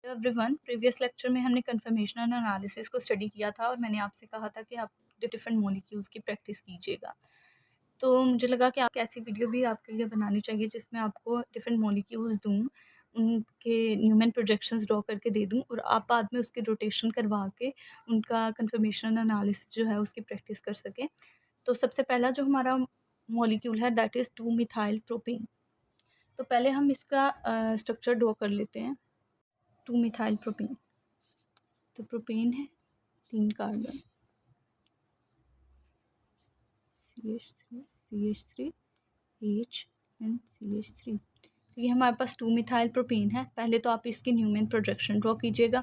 Everyone, previous lecture में हमने conformational analysis को स्टडी किया था और मैंने आपसे कहा था कि आप डिफरेंट मॉलिक्यूल्स की प्रैक्टिस कीजिएगा। तो मुझे लगा कि आप ऐसी वीडियो भी आपके लिए बनानी चाहिए जिसमें आपको डिफरेंट मॉलिक्यूल्स दूँ, उनके न्यूमन प्रोजेक्शंस ड्रॉ करके दे दूँ और आप बाद में उसकी रोटेशन करवा के उनका कन्फर्मेशनल एनालिसिस जो है उसकी प्रैक्टिस कर सकें। तो सबसे पहला जो हमारा मॉलिक्यूल है दैट इज़ 2 मिथाइल प्रोपेन। तो पहले हम इसका स्ट्रक्चर ड्रॉ कर लेते हैं। 2 मिथाइल प्रोपेन, तो प्रोपेन है 3 carbon, CH3 CH3 H and CH3। तो ये हमारे पास 2 मिथाइल प्रोपेन है। पहले तो आप इसकी न्यूमन प्रोजेक्शन ड्रॉ कीजिएगा।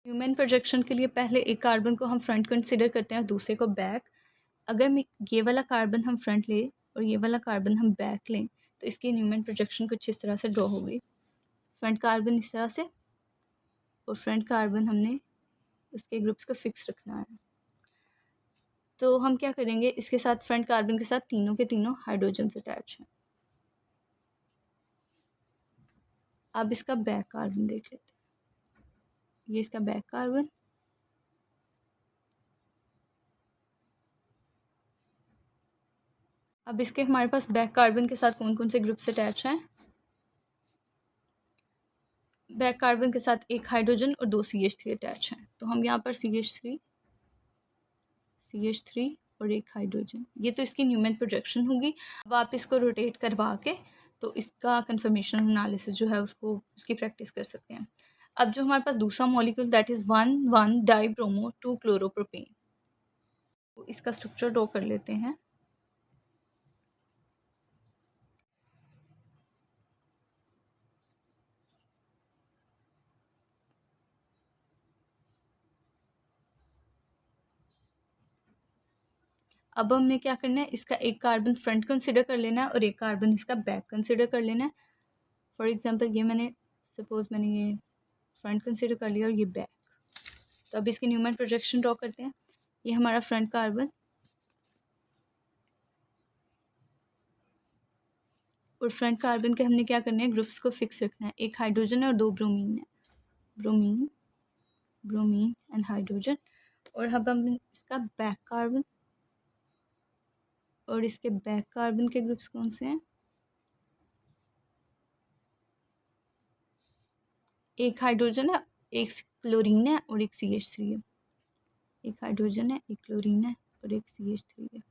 न्यूमन प्रोजेक्शन के लिए पहले एक कार्बन को हम फ्रंट कंसिडर करते हैं और दूसरे को बैक। अगर ये वाला कार्बन हम फ्रंट लें और ये वाला कार्बन हम बैक लें तो इसकी न्यूमन प्रोजेक्शन कुछ इस तरह से ड्रॉ होगी। फ्रंट कार्बन इस तरह से और फ्रंट कार्बन हमने उसके ग्रुप्स को फिक्स रखना है। तो हम क्या करेंगे, इसके साथ फ्रंट कार्बन के साथ तीनों के तीनों हाइड्रोजन अटैच हैं। अब इसका बैक कार्बन देख लेते हैं। ये इसका बैक कार्बन, अब इसके हमारे पास बैक कार्बन के साथ कौन कौन से ग्रुप्स अटैच हैं। बैक कार्बन के साथ एक हाइड्रोजन और 2 CH3 अटैच हैं। तो हम यहाँ पर CH3 और एक हाइड्रोजन, ये तो इसकी न्यूमन प्रोजेक्शन होगी। अब आप इसको रोटेट करवा के तो इसका कन्फर्मेशन एनालिसिस जो है उसकी प्रैक्टिस कर सकते हैं। अब जो हमारे पास दूसरा molecule that is 1,1 dibromo 2 chloropropane, तो इसका स्ट्रक्चर ड्रॉ कर लेते हैं। अब हमने क्या करना है, इसका एक कार्बन फ्रंट कंसिडर कर लेना है और एक कार्बन इसका बैक कंसिडर कर लेना है। फॉर एग्जांपल ये मैंने ये फ्रंट कंसिडर कर लिया और ये बैक। तो अब इसकी न्यूमन प्रोजेक्शन ड्रॉ करते हैं। ये हमारा फ्रंट कार्बन और फ्रंट कार्बन के हमने क्या करना है, ग्रुप्स को फिक्स रखना है। एक हाइड्रोजन है और 2 ब्रोमीन है, ब्रोमीन ब्रोमीन एंड हाइड्रोजन। और अब हम इसका बैक कार्बन और इसके बैक कार्बन के ग्रुप्स कौन से हैं, एक हाइड्रोजन है, एक क्लोरीन है और एक CH3 है। एक हाइड्रोजन है, एक क्लोरीन है और एक CH3 है।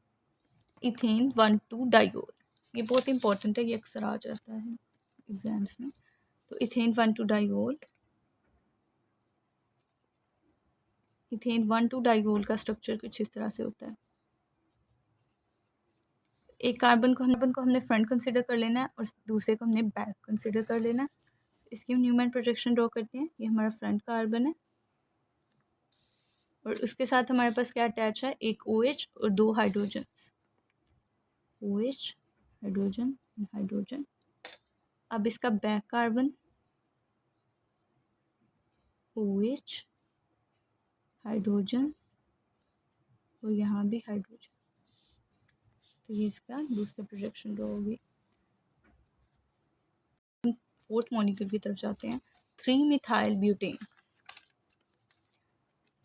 इथेन 1,2 डाइओल, ये बहुत इंपॉर्टेंट है, ये अक्सर आ जाता है एग्जाम्स में। तो इथेन 1,2 डाइओल, इथेन 1,2 डाइओल का स्ट्रक्चर कुछ इस तरह से होता है। एक कार्बन को हमने फ्रंट कंसिडर कर लेना है और दूसरे को हमने बैक कंसिडर कर लेना है। इसकी न्यूमन प्रोजेक्शन ड्रॉ करते हैं। ये हमारा फ्रंट कार्बन है और उसके साथ हमारे पास क्या अटैच है, एक OH और 2 हाइड्रोजन, OH हाइड्रोजन हाइड्रोजन। अब इसका बैक कार्बन OH हाइड्रोजन और यहाँ भी हाइड्रोजन। तो ये इसका दूसरा प्रोजेक्शन ड्रॉ होगी। फोर्थ मॉलिक्यूल की तरफ जाते हैं, 3 मिथाइल ब्यूटेन।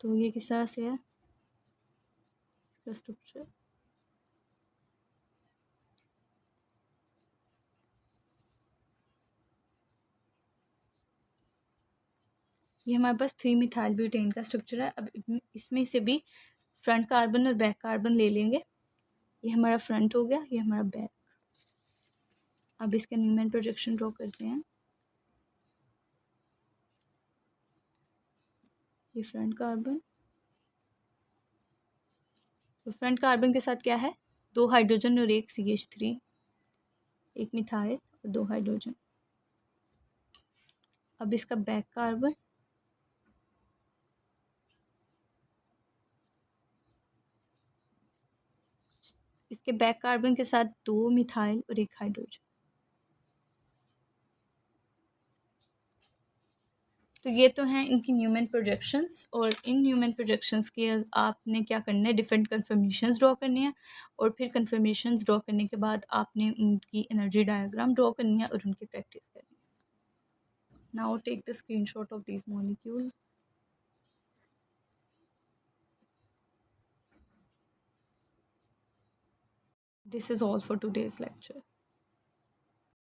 तो ये किस तरह से है इसका स्ट्रक्चर, ये हमारे पास 3 मिथाइल ब्यूटेन का स्ट्रक्चर है। अब इसमें से भी फ्रंट कार्बन और बैक कार्बन ले लेंगे। ये हमारा फ्रंट हो गया, ये हमारा बैक। अब इसका न्यूमन प्रोजेक्शन ड्रॉ करते हैं। ये फ्रंट कार्बन, तो फ्रंट कार्बन के साथ क्या है, 2 हाइड्रोजन और एक CH3, एक मिथाइल और 2 हाइड्रोजन। अब इसका बैक कार्बन, इसके बैक कार्बन के साथ 2 मिथाइल और एक हाइड्रोजन। तो ये तो हैं इनकी न्यूमन प्रोजेक्शंस। और इन न्यूमन प्रोजेक्शंस के आपने क्या करना है, डिफरेंट कन्फर्मेशंस ड्रॉ करनी है और फिर कन्फर्मेशंस ड्रॉ करने के बाद आपने उनकी एनर्जी डायग्राम ड्रॉ करनी है और उनकी प्रैक्टिस करनी है। Now take the screenshot of these molecules. This is all for today's lecture.